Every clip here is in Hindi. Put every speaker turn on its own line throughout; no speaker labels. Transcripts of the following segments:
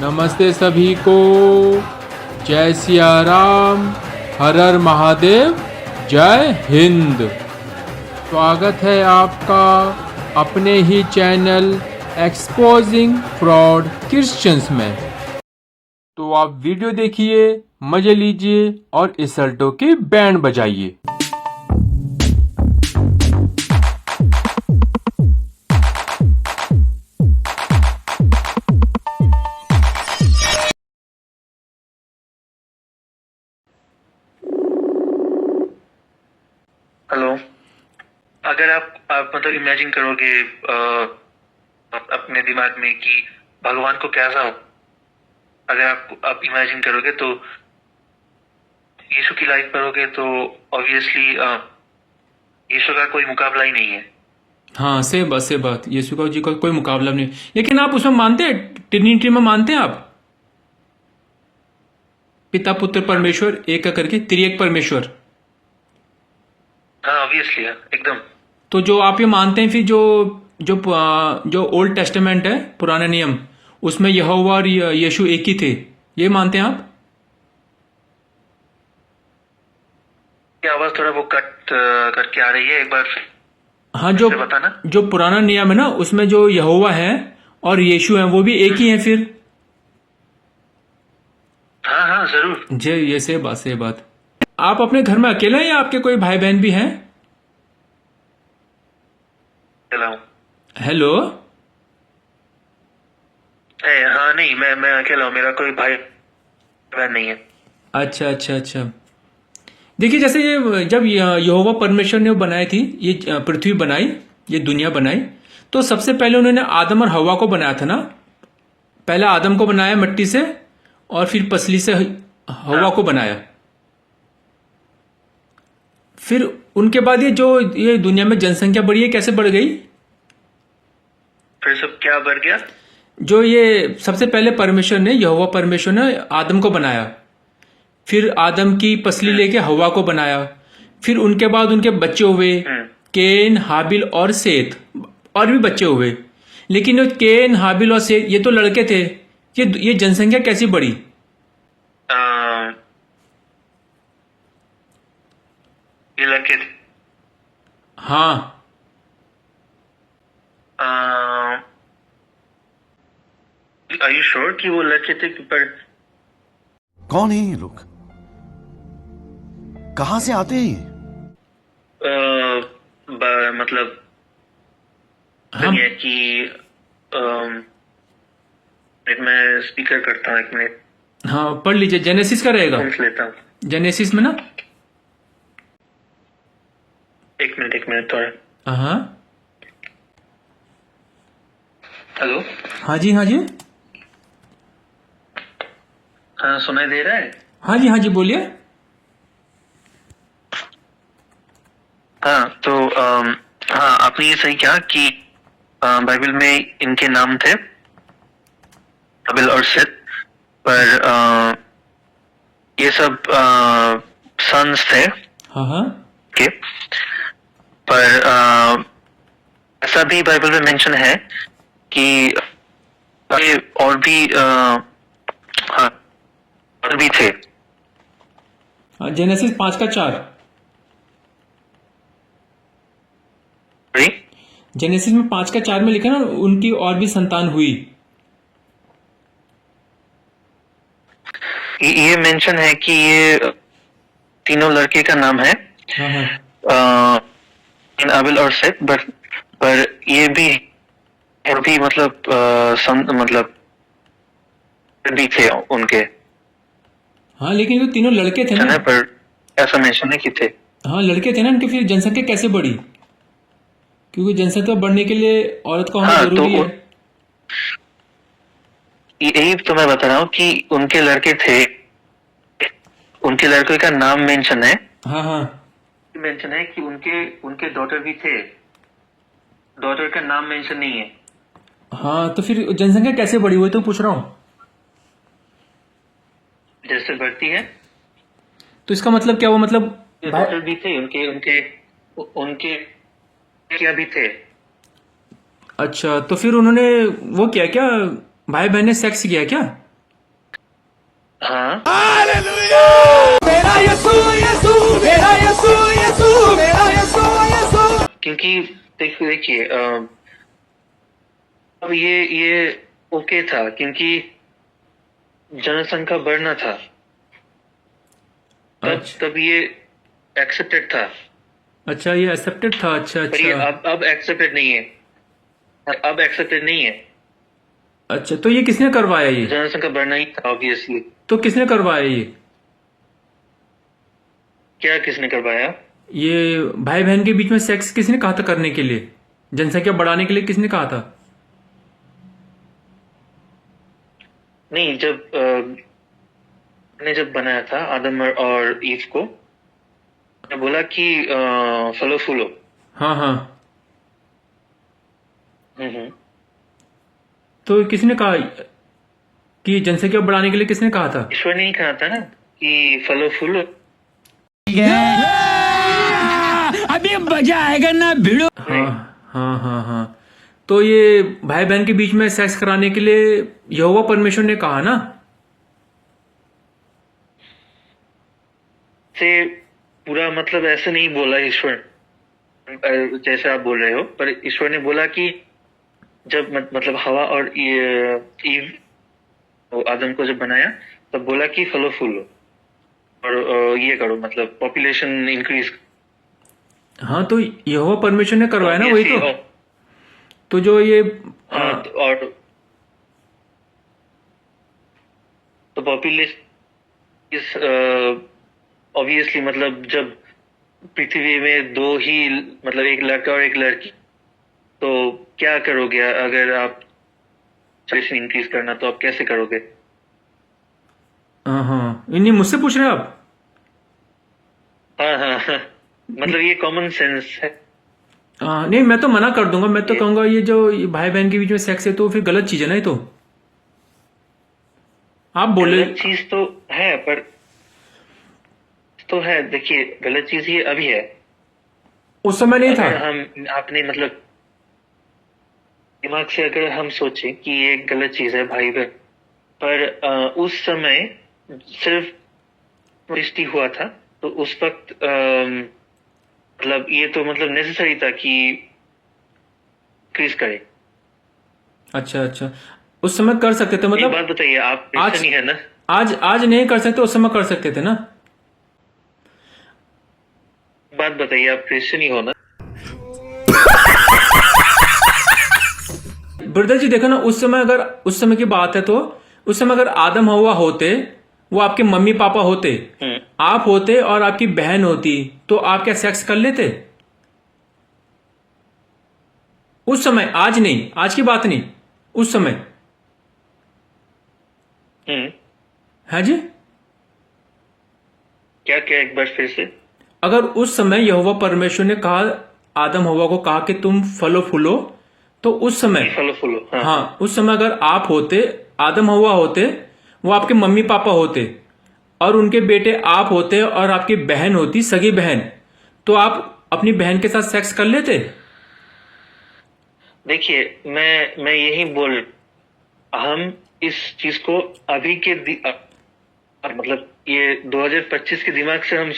नमस्ते सभी को। जय सिया राम, हर हर महादेव, जय हिंद। स्वागत है आपका अपने ही चैनल एक्सपोजिंग फ्रॉड क्रिश्चियंस में। तो आप वीडियो देखिए, मजे लीजिए और इस अल्टो की बैंड बजाइए।
हेलो। अगर आप मतलब इमेजिन करोगे अपने दिमाग में कि भगवान को कैसा हो, अगर आप इमेजिन करोगे तो यीशु की लाइफ करोगे तो ऑब्वियसली यीशु का कोई मुकाबला ही नहीं है।
हाँ, सही बात यीशु जी का कोई मुकाबला नहीं। लेकिन आप उसमें मानते हैं, ट्रिनिटी में मानते हैं आप? पिता पुत्र परमेश्वर एक का करके त्रिएक परमेश्वर।
हाँ ऑब्वियसली एकदम।
तो जो आप ये मानते हैं, फिर जो ओल्ड टेस्टामेंट है, पुराना नियम, उसमें यहोवा और यीशु एक ही थे, ये मानते हैं आप?
क्या आवाज थोड़ा वो कट करके आ रही है, एक बार
हाँ,
फिर से बताना।
जो पुराना नियम है ना, उसमें जो यहोवा है और यीशु है वो भी एक ही है फिर?
हाँ हाँ जरूर।
जी, ये सही बात। आप अपने घर में अकेले हैं या आपके कोई भाई बहन भी हैं?
चलाऊं।
हेलो।
हाँ नहीं, मैं अकेला हूँ, मेरा कोई भाई बहन नहीं है।
अच्छा। देखिए, जैसे ये जब यहोवा परमेश्वर ने वो बनाई थी, ये पृथ्वी बनाई, ये दुनिया बनाई, तो सबसे पहले उन्होंने आदम और हवा को बनाया था ना। पहले आदम को बनाया मिट्टी से और फिर पसली से हवा को बनाया। फिर उनके बाद ये दुनिया में जनसंख्या बढ़ी है, कैसे बढ़ गई?
फिर सब क्या बढ़ गया?
जो ये सबसे पहले परमेश्वर ने, यहोवा परमेश्वर ने आदम को बनाया, फिर आदम की पसली लेके हवा को बनाया, फिर उनके बाद उनके बच्चे हुए, केन, हाबिल और सेत, और भी बच्चे हुए। लेकिन जो केन, हाबिल और सेत, ये तो लड़के थे, ये जनसंख्या कैसी बढ़ी?
ये लड़के थे।
हाँ।
आर यू श्योर कि वो लड़के थे? पर
कौन है ये लोग? कहां से आते हैं ये?
मतलब
हम
है कि मैं स्पीकर करता हूँ, एक मिनट।
हाँ, पढ़ लीजिए, जेनेसिस का रहेगा।
सुन लेता हूँ।
जेनेसिस में ना।
एक मिनट थोड़ा।
हाँ
हेलो।
हाँ जी।
हाँ सुनाई दे रहा है?
हाँ जी बोलिए।
हाँ तो हाँ आपने ये सही कहा कि बाइबल में इनके नाम थे हाबिल और सेत, पर ये सब सन्स थे
हाँ
के। पर ऐसा भी बाइबल में मेंशन है कि ये और भी हाँ और भी थे।
जेनेसिस 5:4। जेनेसिस में 5:4 में लिखा ना, उनकी और भी संतान हुई।
ये मेंशन है कि ये तीनों लड़के का नाम है
हाँ।
हाबिल और सेत, पर ये भी और भी मतलब मतलब भी थे उनके।
हाँ, लेकिन वो तीनों लड़के थे ना।
पर ऐसा मेंशन है कि थे।
हाँ, लड़के थे ना, उनकी फिर जनसंख्या कैसे बढ़ी? क्योंकि जनसंख्या बढ़ने के लिए औरत का होना जरूरी है।
यही तो मैं बता रहा हूँ कि उनके लड़के थे, उनके लड़के का नाम मेंशन है।
हाँ।
मेंशन है कि उनके डॉटर भी थे, डॉटर का नाम मेंशन नहीं है।
हाँ, तो फिर जनसंख्या कैसे बढ़ी, वो तो पूछ रहा हूँ।
जैसे बढ़ती है।
तो इसका मतलब क्या हुआ? मतलब
डॉटर भी थे उनके क्या भी थे।
अच्छा, तो फिर उन्होंने वो किया क्या, भाई बहन ने सेक्स किया क्या?
हाँ क्योंकि देखिए अब ये ओके था क्योंकि जनसंख्या बढ़ना था तब ये एक्सेप्टेड था।
अच्छा, ये एक्सेप्टेड था। अच्छा
पर ये
अच्छा
अब एक्सेप्टेड नहीं है। अब एक्सेप्टेड नहीं है।
अच्छा, तो ये किसने करवाया ये?
जनसंख्या बढ़ना ही था ऑब्वियसली।
तो किसने करवाया ये?
क्या किसने करवाया?
ये भाई बहन के बीच में सेक्स किसने कहा था करने के लिए? जनसंख्या बढ़ाने के लिए किसने कहा था?
नहीं, जब बनाया था आदम और ईव को, मैं बोला कि फलो फूलो।
हाँ हाँ।
हम्म।
तो किसने कहा कि जनसंख्या बढ़ाने के लिए किसने कहा था?
ईश्वर ने ही कहा था ना कि फलो फूलो।
अभी मजा आएगा ना भिड़ो।
हाँ हाँ हाँ हाँ। तो ये भाई बहन के बीच में सेक्स कराने के लिए यहोवा परमेश्वर ने कहा ना?
से पूरा मतलब ऐसे नहीं बोला ईश्वर, जैसे आप बोल रहे हो, पर ईश्वर ने बोला कि जब मतलब हवा और ईव आदम को जब बनाया तब बोला कि फलो फूलो और ये करो, मतलब पॉपुलेशन इंक्रीज।
हाँ, तो यहोवा परमेश्वर ने करवाया ना, वही तो जो ये
और तो पॉपुलेशन इस ऑब्वियसली मतलब जब पृथ्वी में दो ही मतलब एक लड़का और एक लड़की, तो क्या करोगे अगर आप पॉपुलेशन इंक्रीज करना, तो आप कैसे करोगे?
हाँ, नहीं मुझसे पूछ रहे हैं आप?
हाँ मतलब ये कॉमन सेंस है।
नहीं, मैं तो मना कर दूंगा। मैं तो कहूंगा ये जो ये भाई बहन के बीच में सेक्स है तो फिर गलत चीज है ना ये तो। आप बोले
गलत चीज तो है, पर तो है, देखिए गलत चीज ये अभी है,
उस समय नहीं था।
अगर हम आपने मतलब दिमाग से अगर हम सोचें कि ये गलत चीज है भाई बहन, पर उस समय सिर्फ सृष्टि हुआ था, तो उस वक्त मतलब ये तो मतलब नेसेसरी था कि इंक्रीज करे।
अच्छा अच्छा, उस समय कर सकते थे
एक
मतलब।
बात बताइए, आप
आज
क्रिश्चियन ही है ना?
आज नहीं कर सकते, उस समय कर सकते थे ना।
बात बताइए, आप क्रिश्चियन ही हो ना?
ब्रदर जी देखो ना, उस समय की बात है तो उस समय अगर आदम हवा होते, वो आपके मम्मी पापा होते, आप होते और आपकी बहन होती, तो आप क्या सेक्स कर लेते उस समय? आज नहीं, आज की बात नहीं, उस समय। है जी?
क्या क्या एक बार फिर से?
अगर उस समय यहोवा परमेश्वर ने कहा, आदम हवा को कहा कि तुम फलो फूलो, तो उस समय
फलो फूलो,
हाँ, उस समय अगर आप होते, आदम हवा होते, वो आपके मम्मी पापा होते और उनके बेटे आप होते और आपकी बहन होती, सगी बहन, तो आप अपनी बहन के साथ सेक्स कर लेते?
देखिए मैं यही बोल, हम इस चीज को अभी के मतलब ये 2025 के दिमाग से हम,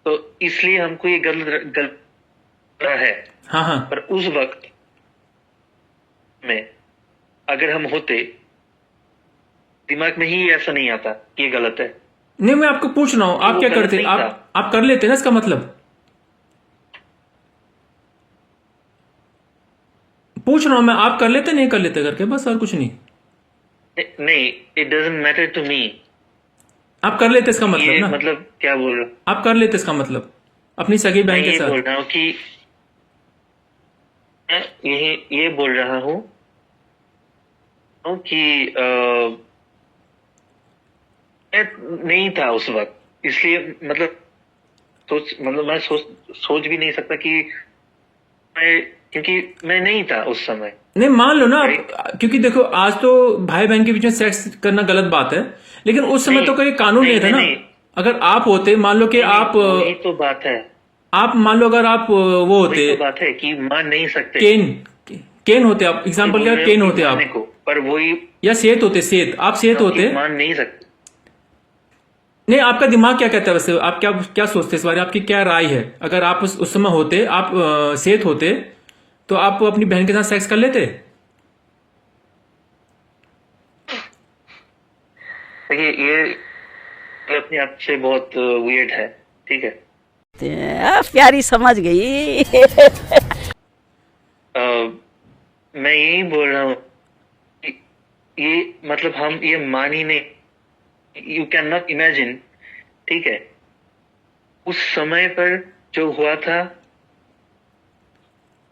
तो इसलिए हमको ये गलत है।
हाँ हाँ।
पर उस वक्त में अगर हम होते, दिमाग में ही ऐसा नहीं आता कि ये गलत है।
नहीं, मैं आपको पूछ रहा हूं, आप क्या करते? आप कर लेते ना, इसका मतलब पूछ रहा हूं मैं, आप कर लेते नहीं कर लेते करके, बस और कुछ नहीं।
नहीं, it doesn't matter to me.
आप कर लेते इसका मतलब ना?
मतलब क्या बोल रहा हूँ?
आप कर लेते इसका मतलब अपनी सगी बहन के
ये
साथ?
बोल रहा हूँ कि ये बोल रहा हूँ कि नहीं था उस वक्त, इसलिए मतलब मैं सोच भी नहीं सकता कि क्योंकि मैं नहीं था उस समय।
नहीं, मान लो ना आप, क्योंकि देखो आज तो भाई बहन के बीच में सेक्स करना गलत बात है, लेकिन उस समय तो कोई कानून नहीं था ना। अगर आप होते, मान लो कि आप,
यही तो बात है,
आप मान लो अगर आप वो होते,
तो बात है कि मान नहीं सकते।
केन होते आप, एग्जाम्पल क्या, केन होते आप,
पर वही
या सेहत होते, सेहत, आप सेहत होते?
मान नहीं सकते।
नहीं, आपका दिमाग क्या कहता है वैसे, आप क्या क्या सोचते हैं इस बारे में, आपकी क्या राय है? अगर आप उस समय होते, आप सेहत होते, तो आप अपनी बहन के साथ सेक्स कर लेते?
देखिए ये अपने आप से बहुत वियर्ड है, ठीक है।
प्यारी समझ गई।
मैं यही बोल रहा हूँ कि ये मतलब हम ये मान ही नहीं, यू कैन नॉट इमेजिन, ठीक है, उस समय पर जो हुआ था।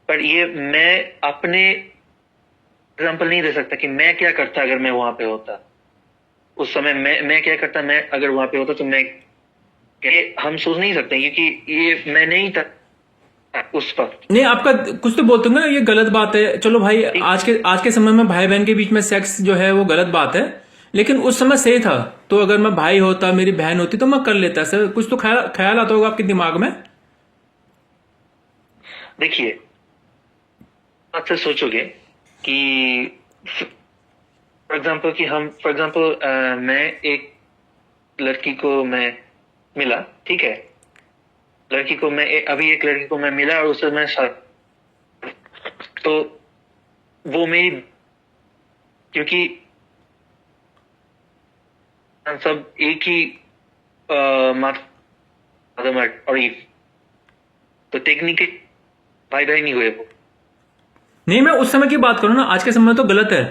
पर ये मैं अपने एग्जाम्पल नहीं दे सकता कि मैं क्या करता अगर मैं वहां पे होता उस समय। मैं क्या करता, मैं अगर वहां पे होता तो मैं, ये हम सोच नहीं सकते क्योंकि ये मैं नहीं था उस वक्त।
नहीं, आपका कुछ तो बोलते होंगे ना, ये गलत बात है। चलो भाई, आज के समय में भाई बहन के बीच में सेक्स जो है वो गलत बात है, लेकिन उस समय सही था। तो अगर मैं भाई होता, मेरी बहन होती, तो मैं कर लेता। सर कुछ तो ख्याल आता होगा आपके दिमाग में।
देखिए, अक्सर सोचोगे कि फॉर एग्जाम्पल मैं एक लड़की को मैं मिला, ठीक है, लड़की को मैं अभी एक लड़की को मैं मिला और उससे मैं तो वो मेरी, क्योंकि हम सब एक ही आदम और ईव, तो टेक्निकली भाई बहन नहीं हुए वो।
नहीं, मैं उस समय की बात करूं ना, आज के समय में तो गलत है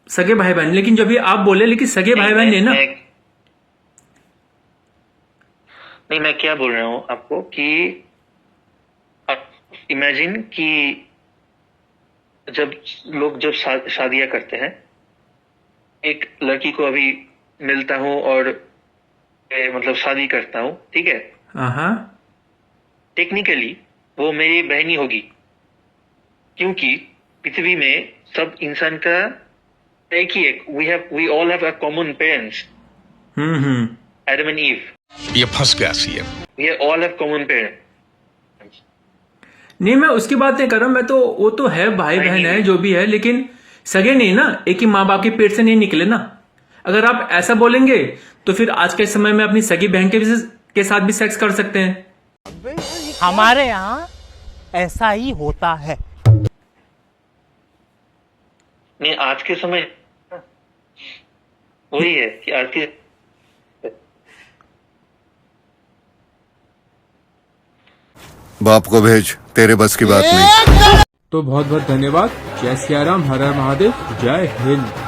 सगे भाई बहन, लेकिन जब ये आप बोले, लेकिन सगे भाई बहन है ना।
नहीं, मैं क्या बोल रहा हूं आपको कि इमेजिन कि जब लोग शादियां करते हैं, एक लड़की को अभी मिलता हूं और मतलब शादी करता हूं, ठीक है,
हाँ,
टेक्निकली वो मेरी बहनी होगी, क्योंकि पृथ्वी में सब इंसान का एक ही एक, we all have a common parents, Adam and Eve.
ये फंस गया CM.
We all have common parents.
नहीं, मैं उसकी बात नहीं कर रहा, मैं तो वो तो है भाई बहन है जो भी है, लेकिन सगे नहीं ना, एक ही माँ बाप के पेट से नहीं निकले ना। अगर आप ऐसा बोलेंगे तो फिर आज के समय में अपनी सगी बहन के साथ भी सेक्स कर सकते हैं।
हमारे यहाँ ऐसा ही होता है।
नहीं, आज के समय वही है कि आज के
बाप को भेज, तेरे बस की बात नहीं।
तो बहुत बहुत धन्यवाद। जय सिया राम, हर हर महादेव, जय हिंद।